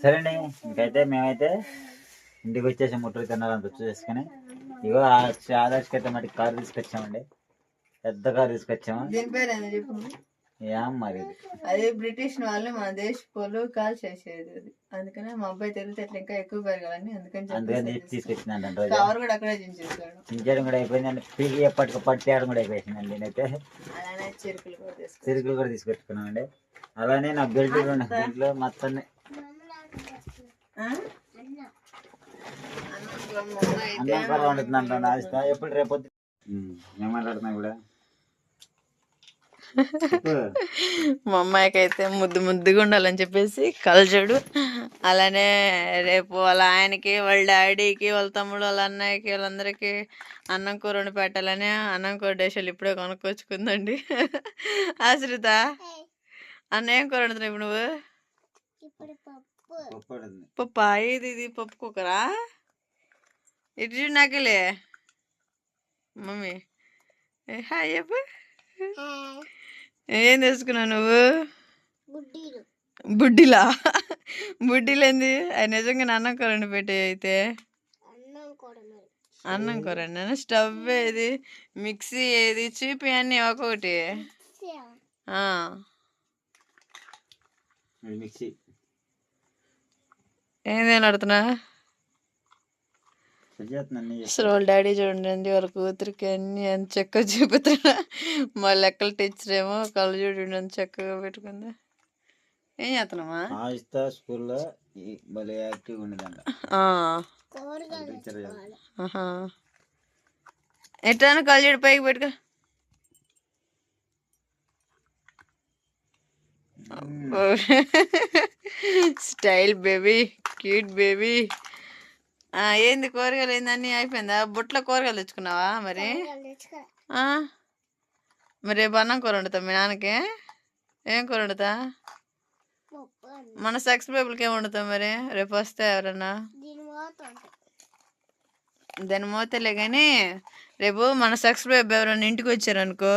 సరేండి, ఇంకైతే మేమైతే ఇంటికి వచ్చేసి ముట్టలు తినాలని రుచి చేసుకుని ఇగో ఆదర్శకి అయితే మటుకు కారు తీసుకొచ్చామండి. పెద్ద కారు తీసుకొచ్చాము. దీని పేరు చెప్పు. ఏం మరి అది బ్రిటిష్ వాళ్ళు మన దేశ పోలు కాల్ చేసేది అది. అందుకనే మా అబ్బాయి తెలివితేటలు ఇంకా ఎక్కువ పెరగాలని అందుకని తీసుకొచ్చిందండి. కవర్ కూడా అక్కడే చించేసాడు. చించడం కూడా అయిపోయిందండి. పీకి ఎప్పటికి తేయడం కూడా అయిపోయిందండి. నేనైతే అలానే చెరుకులు కూడా తీసుకొచ్చుకున్నామండి. అలానే నా బెల్ట్ బెల్ట్లో మొత్తం అన్నం కూర వండుతుందంట. ఎప్పుడు రేపు ఏం మాట్లాడుతున్నా కూడా మా అమ్మాయికి అయితే ముద్దుగా ఉండాలని చెప్పేసి కలజోడు, అలానే రేపు వాళ్ళ ఆయనకి, వాళ్ళ డాడీకి, వాళ్ళ తమ్ముడు, వాళ్ళ అన్నయ్యకి, వాళ్ళందరికీ అన్నం కూర వండి పెట్టాలని అన్నం కూర డేషాలు ఇప్పుడే కొనుక్కొచ్చుకుందండి. ఆశ్రిత, అన్న ఏం కూర వండుతున్నావు ఇప్పుడు నువ్వు? పప్పా? ఇది పప్పు కుక్కరా? ఇటు చూడు నాకెళ్ళే మమ్మీ. హాయ్ చెప్పు. ఏం తెచ్చుకున్నావు నువ్వు? బుడ్డిలా? బుడ్డిలు ఏంది? అది నిజంగా అన్నం కూర వండి పెట్టే. అయితే అన్నం కూర అండి. స్టవ్ ఏది, మిక్సీ ఏది, చూపి అన్నీ ఒక్కొక్కటి. ఏందేం ఆడుతున్నా? అసలు వాళ్ళ డాడీ చూడండి, వాళ్ళ కూతురికి అన్ని ఎంత చక్కగా చూపుతున్నా. మా లెక్కల టీచర్ ఏమో కళ్ళు చూడండి ఎంత చక్కగా పెట్టుకుంది. ఏం చేస్తున్నామా? స్కూల్లో భలే యాక్టివ్ ఉండదంట. ఎట్లా కళ్ళు చూడు పైకి పెట్టుకో. Style baby, cute baby. ఏంది కూరగాయలు ఏందన్నీ అయిపోయిందా? బుట్టలో కూరగాయలు తెచ్చుకున్నావా? మరి రేపు అన్నం కూర వండుతా మీ నాన్నకి. ఏం కూర వండుతా? మన సెక్స్ బేబులకి ఏం వండుతాం మరి రేపు వస్తే ఎవరన్నా? దాని మోతలే కానీ రేపు మన సెక్స్ బేబీ ఎవరన్నా ఇంటికి వచ్చారనుకో,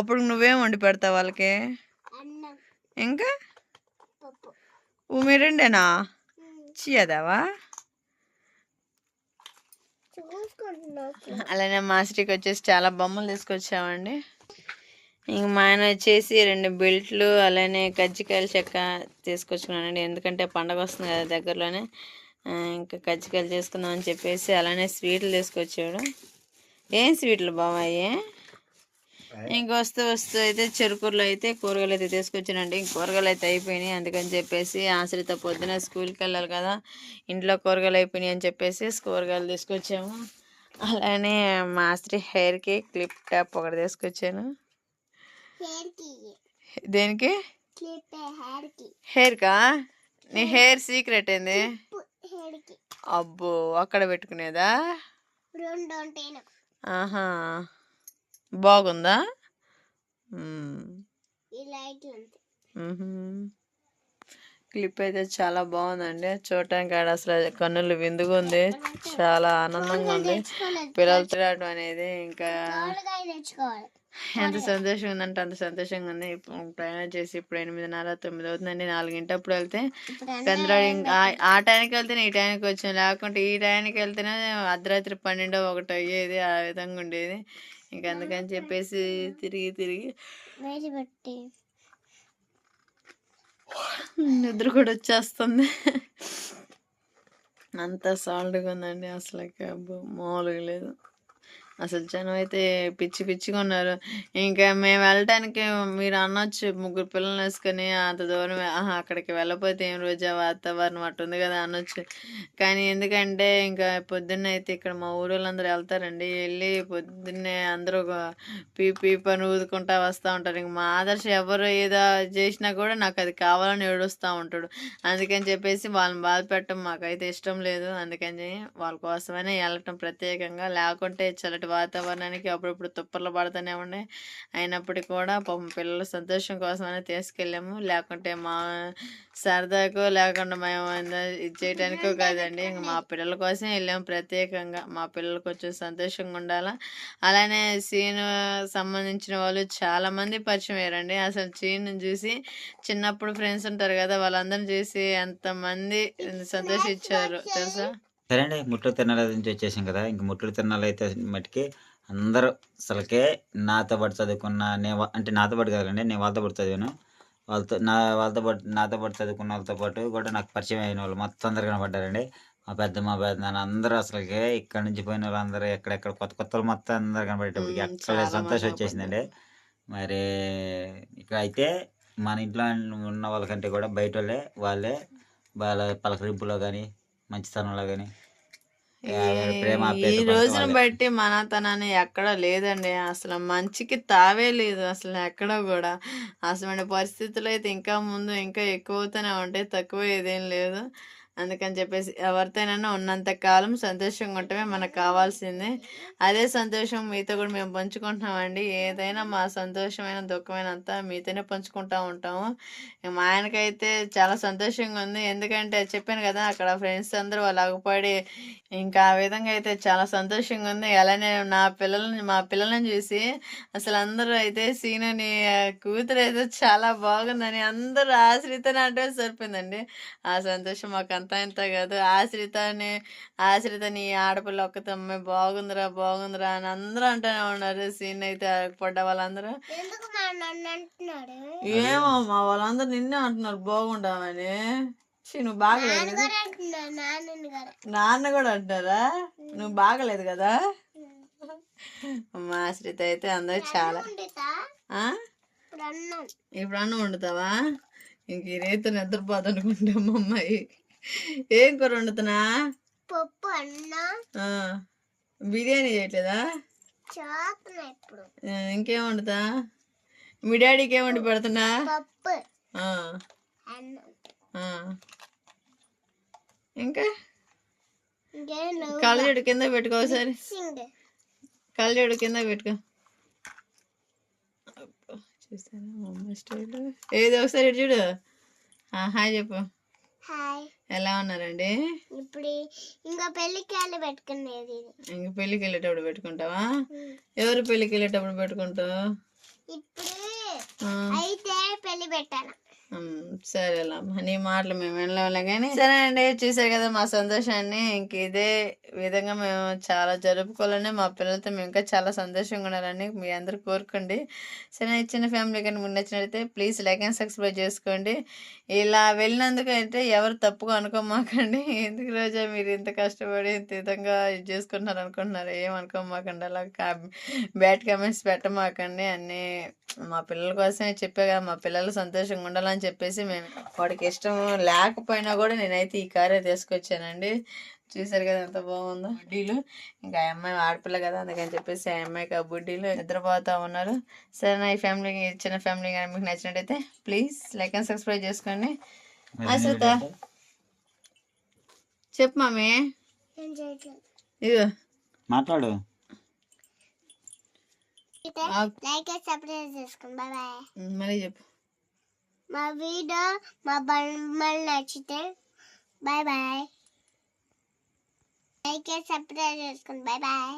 అప్పుడు నువ్వేం వండి పెడతావు వాళ్ళకి? ఇంకా మీరు రెండేనా? చేయదావా? అలానే మాస్టర్కి వచ్చేసి చాలా బొమ్మలు తీసుకొచ్చామండి. ఇంక మా ఆయన వచ్చేసి 2 బెల్ట్లు, అలానే కజ్జికాయల చెక్క తీసుకొచ్చుకున్నానండి. ఎందుకంటే పండగ వస్తుంది కదా దగ్గరలోనే, ఇంకా కజ్జికాయలు చేసుకుందాం అని చెప్పేసి. అలానే స్వీట్లు తీసుకొచ్చాడు. ఏం స్వీట్లు బావయ్యే? ఇంక వస్తూ అయితే చెరుకూరులో అయితే కూరగాయలు అయితే తీసుకొచ్చానండి. కూరగాయలు అయితే అయిపోయినాయి. అందుకని చెప్పేసి ఆశ్రిత పొద్దున స్కూల్కి వెళ్ళాలి కదా, ఇంట్లో కూరగాయలు అయిపోయినాయి అని చెప్పేసి కూరగాయలు తీసుకొచ్చాము. అలానే మాస్టర్ హెయిర్కి క్లిప్ టాప్ ఒకటి తీసుకొచ్చాను. దేనికి? హెయిర్కా? నీ హెయిర్ సీక్రెట్ ఏంది? అబ్బో, అక్కడ పెట్టుకునేదా? ఆహా, బాగుందా? క్లిప్ అయితే చాలా బాగుందండి. చూడటానికి ఆడ అసలు కన్నులు విందుగా ఉంది. చాలా ఆనందంగా ఉంది. పిల్లలు తిరగడం అనేది ఇంకా ఎంత సంతోషంగా ఉందంటే అంత సంతోషంగా ఉంది. ప్రయాణం చేసి ఇప్పుడు 8:30, 9 అవుతుందండి. 4 అప్పుడు వెళ్తే ఆ టైంకి వెళ్తేనే ఈ టైంకి వచ్చాం. లేకుంటే ఈ టైంకి వెళ్తేనే అర్ధరాత్రి 12, 1 అయ్యేది. ఆ విధంగా ఉండేది. ఇంకా అందుకని చెప్పేసి తిరిగి నిద్ర కూడా వచ్చేస్తుంది. అంత సాల్ట్గా ఉందండి. అసలుకి అబ్బో మామూలుగా లేదు. అసలు జనం అయితే పిచ్చిగా ఉన్నారు. ఇంకా మేము వెళ్ళటానికి మీరు అనొచ్చు, 3 పిల్లల్ని వేసుకొని అంత దూరం అక్కడికి వెళ్ళకపోతే ఏం రోజా వాతావరణం అట్టుంది కదా అనొచ్చు. కానీ ఎందుకంటే ఇంకా పొద్దున్నే అయితే ఇక్కడ మా ఊరోళ్ళందరూ వెళ్తారండి. వెళ్ళి పొద్దున్నే అందరూ పీ పని ఊదుకుంటా వస్తూ ఉంటారు. ఇంక మా ఆదర్శ ఎవరు ఏదో చేసినా కూడా నాకు అది కావాలని ఏడుస్తూ ఉంటాడు. అందుకని చెప్పేసి వాళ్ళని బాధ పెట్టడం మాకైతే ఇష్టం లేదు. అందుకని వాళ్ళ కోసమైనా వెళ్ళటం ప్రత్యేకంగా. లేకుంటే చల్లటి ఇలాంటి వాతావరణానికి అప్పుడప్పుడు తుప్పర్లు పడుతూనే ఉన్నాయి. అయినప్పటికీ కూడా పాపం పిల్లల సంతోషం కోసమని తీసుకెళ్ళాము. లేకుంటే మా సరదాకో లేకుండా మేము ఇది చేయడానికో కాదండి. ఇంక మా పిల్లల కోసం వెళ్ళాము ప్రత్యేకంగా. మా పిల్లలు కొంచెం సంతోషంగా ఉండాలా. అలానే సీను సంబంధించిన వాళ్ళు చాలామంది పరిచయం అయ్యారండి. అసలు సీను చూసి చిన్నప్పుడు ఫ్రెండ్స్ ఉంటారు కదా, వాళ్ళందరిని చూసి ఎంతమంది సంతోషించారు తెలుసా. సరే అండి, ముట్లు తిరణాల నుంచి వచ్చేసాం కదా. ఇంక ముట్లు తిరణాలు అయితే మట్టుకి అందరూ అసలుకే నాతో పాటు చదువుకున్న అంటే నాతో పాటు కాదండి, నేను వాళ్ళతో పాటు చదివాను. నాతో పాటు చదువుకున్న వాళ్ళతో పాటు కూడా నాకు పరిచయం అయిన వాళ్ళు మొత్తం అందరు కనపడ్డారండి. మా పెద్దనాన్న అందరూ అసలుకే ఇక్కడ నుంచి పోయిన వాళ్ళందరూ ఎక్కడెక్కడ కొత్త కొత్త వాళ్ళు మొత్తం అందరు కనపడేటప్పటికి ఎక్కడ సంతోషం వచ్చేసిందండి. మరి ఇక్కడ అయితే మన ఇంట్లో ఉన్న వాళ్ళకంటే కూడా బయట వాళ్ళే వాళ్ళ పలకరింపులో కానీ మంచితనంలో కానీ ప్రేమ ఈ రోజును బట్టి మనతనాన్ని ఎక్కడ లేదండి. అసలు మంచికి తావే లేదు అసలు ఎక్కడ కూడా. అసలు పరిస్థితులు అయితే ఇంకా ముందు ఇంకా ఎక్కువ అవుతూనే ఉంటాయి, తక్కువ ఏదేం లేదు. అందుకని చెప్పేసి ఎవరితోనైనా ఉన్నంత కాలం సంతోషంగా ఉండటమే మనకు కావాల్సింది. అదే సంతోషం మీతో కూడా మేము పంచుకుంటున్నామండి. ఏదైనా మా సంతోషమైన దుఃఖమైన అంతా మీతోనే పంచుకుంటూ ఉంటాము. మా ఆయనకైతే చాలా సంతోషంగా ఉంది. ఎందుకంటే చెప్పాను కదా, అక్కడ ఫ్రెండ్స్ అందరూ వాళ్ళు అగపడి ఇంకా ఆ విధంగా అయితే చాలా సంతోషంగా ఉంది. అలానే మా పిల్లల్ని చూసి అసలు అందరూ అయితే సీనుని కూతురు అయితే చాలా బాగుందని అందరూ ఆశ్రితని అంటే సరిపోయిందండి. ఆ సంతోషం మాకు అంతా ఇంత కాదు. ఆశ్రితని ఆడపిల్ల ఒక్కతే అమ్మాయి బాగుందిరా అని అందరూ అంటూనే ఉన్నారు. సీన్ అయితే పడ్డ వాళ్ళందరూ. ఏమో మా వాళ్ళందరూ నిన్నే అంటున్నారు బాగుండామని. నువ్వు బాగలేదు, నాన్న కూడా అంటారా? నువ్వు బాగలేదు కదా. మా ఆశ్రిత అయితే అందరూ చాలా. ఇప్పుడు అన్నం వండుతావా? ఇంక ఈ రైతు నిద్రపోదు అనుకుంటా మా అమ్మాయి. ఏం కూర వండుతున్నా? పప్పు అన్నం. బిర్యానీ చేయట్లేదా? ఇంకేం వండుతా? మీ డాడీకి ఏం వండి పెడుతున్నా? ఇంకా కళ్ళజోడు కింద పెట్టుకో ఒకసారి. కళ్ళజోడు కింద పెట్టుకో. చూస్తారా మా అమ్మ స్టైల్? ఏదో ఒకసారి చూడు. హాయ్ చెప్పు. ఎలా ఉన్నారండి? ఇప్పుడు ఇంకా పెళ్ళికి వెళ్ళేటప్పుడు పెట్టుకుంటావా? ఎవరు పెళ్ళికి వెళ్ళేటప్పుడు పెట్టుకుంటావు? అయితే పెళ్లి పెట్టాను. సరేలమ్మా, నీ మాటలు మేము వినలేములే కానీ. సరే అండి, చూసారు కదా మా సంతోషాన్ని. ఇంక ఇదే విధంగా మేము చాలా జరుపుకోవాలని, మా పిల్లలతో మేము ఇంకా చాలా సంతోషంగా ఉండాలని మీ అందరూ కోరుకోండి. సరే, చిన్న ఫ్యామిలీ కానీ ముందు నచ్చినట్లయితే ప్లీజ్ లైక్ అండ్ సబ్స్క్రైబ్ చేసుకోండి. ఇలా వెళ్ళినందుకు అయితే ఎవరు తప్పుగా అనుకోమాకండి. ఎందుకు రోజా మీరు ఇంత కష్టపడి ఇంత విధంగా ఇది చేసుకుంటున్నారు అనుకుంటున్నారు, ఏమనుకోమాకండి. అలా బ్యాడ్ కామెంట్స్ పెట్టమాకండి. అన్నీ మా పిల్లల కోసమే చెప్పాగా, మా పిల్లలు సంతోషంగా ఉండాలని చెప్పేసి మేము వాడికి ఇష్టం లేకపోయినా కూడా నేనైతే ఈ కారే తీసుకొచ్చానండి. చూసారు కదా ఎంత బాగుందో బుడ్డీలు. ఇంకా ఆ అమ్మాయి ఆడపిల్ల కదా, అందుకని చెప్పేసి ఆ అమ్మాయికి ఆ బుడ్డీలు నిద్రపోతూ ఉన్నారు. సరే, నా ఈ ఫ్యామిలీ చిన్న ఫ్యామిలీ కానీ మీకు నచ్చినట్టయితే ప్లీజ్ లైక్ అండ్ సబ్స్క్రైబ్ చేసుకోండి. అశ్రిత చెప్పు మామీ. ఇగో మాట్లాడు. లైక్ అండ్ సబ్స్క్రైబ్ చేసుకోండి. Bye bye. మళ్ళీ చెప్పు. మా వీడియో మా బొమ్మలు నచ్చితే bye bye. Like and subscribe చేసుకోండి. Bye bye.